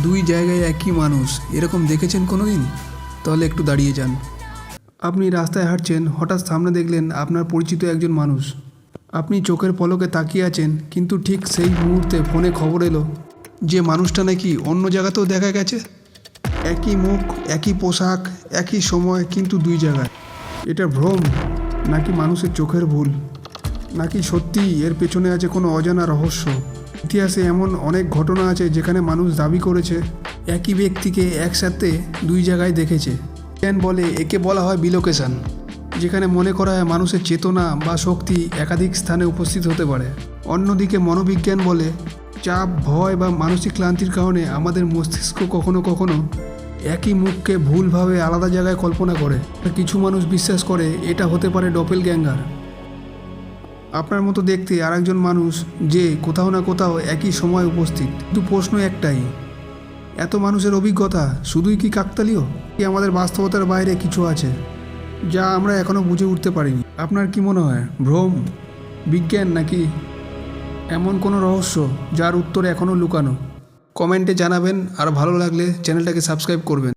দুই জায়গায় একই মানুষ এরকম দেখেছেন কোনো দিন? তাহলে একটু দাঁড়িয়ে যান। আপনি রাস্তায় হাঁটছেন, হঠাৎ সামনে দেখলেন আপনার পরিচিত একজন মানুষ। আপনি চোখের পলকে তাকিয়ে আছেন, কিন্তু ঠিক সেই মুহূর্তে ফোনে খবর এলো যে মানুষটা নাকি অন্য জায়গাতেও দেখা গেছে। একই মুখ, একই পোশাক, একই সময়, কিন্তু দুই জায়গায়। এটা ভ্রম, নাকি মানুষের চোখের ভুল, নাকি সত্যিই এর পেছনে আছে কোনো অজানা রহস্য? ইতিহাসে এমন অনেক ঘটনা আছে যেখানে মানুষ দাবি করেছে একই ব্যক্তিকে একসাথে দুই জায়গায় দেখেছে। বিজ্ঞান বলে একে বলা হয় বিলোকেশন, যেখানে মনে করা হয় মানুষের চেতনা বা শক্তি একাধিক স্থানে উপস্থিত হতে পারে। অন্যদিকে মনোবিজ্ঞান বলে চাপ, ভয় বা মানসিক ক্লান্তির কারণে আমাদের মস্তিষ্ক কখনো কখনো একই মুখকে ভুলভাবে আলাদা জায়গায় কল্পনা করে। কিছু মানুষ বিশ্বাস করে এটা হতে পারে ডপেলগ্যাঙ্গার, আপনার মতো দেখতে আরেকজন মানুষ যে কোথাও না কোথাও একই সময় উপস্থিত। কিন্তু প্রশ্ন একটাই, এত মানুষের অভিজ্ঞতা শুধুই কি কাকতালীয়, কি আমাদের বাস্তবতার বাইরে কিছু আছে যা আমরা এখনও বুঝে উঠতে পারিনি? আপনার কি মনে হয়, ভ্রম, বিজ্ঞান, নাকি এমন কোনো রহস্য যার উত্তর এখনও লুকানো? কমেন্টে জানাবেন, আর ভালো লাগলে চ্যানেলটাকে সাবস্ক্রাইব করবেন।